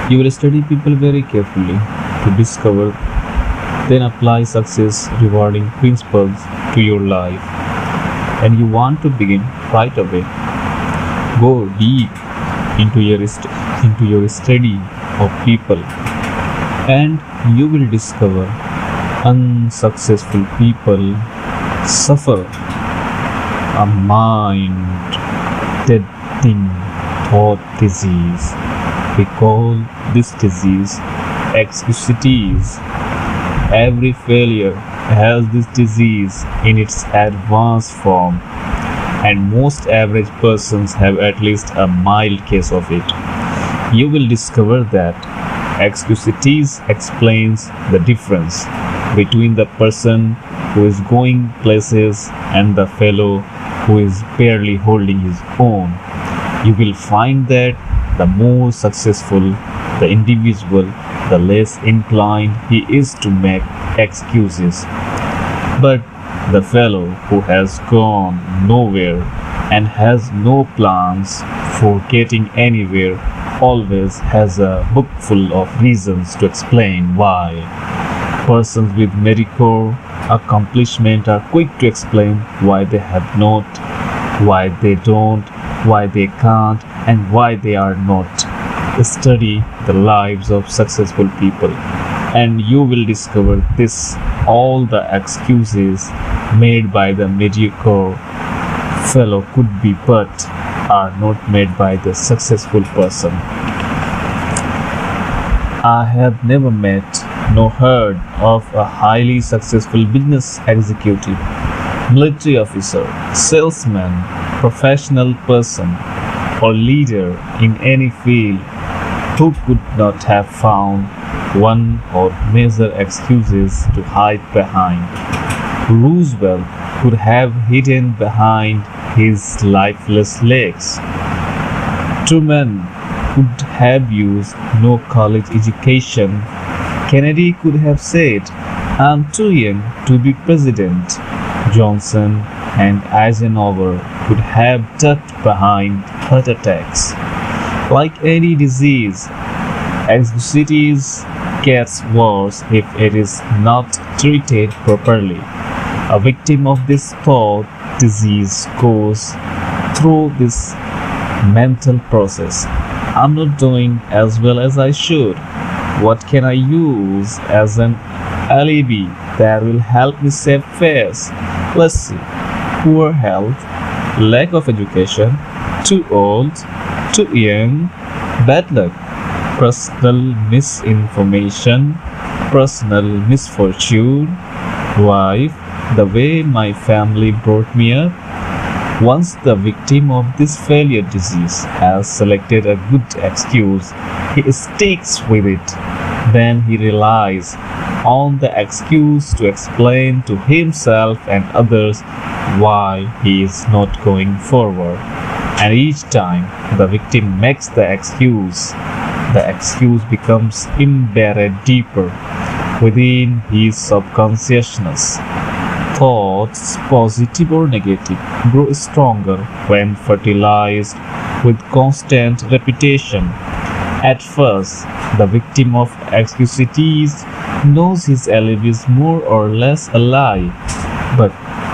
You will study people very carefully to discover, then apply success rewarding principles to your life. And you want to begin right away. Go deep into your study of people, and you will discover unsuccessful people suffer a mind deadening thought disease. We call this disease Excusitis. Every failure has this disease in its advanced form, and most average persons have at least a mild case of it. You will discover that Excusitis explains the difference between the person who is going places and the fellow who is barely holding his own. You will find that the more successful the individual, the less inclined he is to make excuses. But the fellow who has gone nowhere and has no plans for getting anywhere always has a book full of reasons to explain why. Persons with mediocre accomplishment are quick to explain why they have not, why they don't, why they can't, and why they are not. Study the lives of successful people, and you will discover this: all the excuses made by the mediocre fellow could be but are not made by the successful person. I have never met nor heard of a highly successful business executive, military officer, salesman, professional person, or leader in any field who could not have found one or major excuses to hide behind. Roosevelt could have hidden behind his lifeless legs. Truman could have used no college education. Kennedy could have said, "I'm too young to be president." Johnson and Eisenhower could have ducked behind heart attacks. Like any disease, Excusitis gets worse if it is not treated properly. A victim of this thought disease goes through this mental process. I'm not doing as well as I should. What can I use as an alibi that will help me save face? Let's see. Poor health, lack of education, too old, too young, bad luck, personal misinformation, personal misfortune, wife, the way my family brought me up. Once the victim of this failure disease has selected a good excuse, he sticks with it. Then he relies on the excuse to explain to himself and others why he is not going forward. And each time the victim makes the excuse becomes embedded deeper within his subconsciousness. Thoughts, positive or negative, grow stronger when fertilized with constant repetition. At first, the victim of Excusitis knows his alibi is more or less a lie, but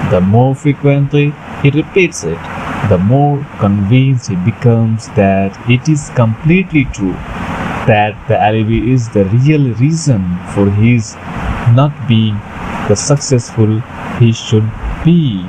the more frequently he repeats it, the more convinced he becomes that it is completely true, that the alibi is the real reason for his not being the successful he should be.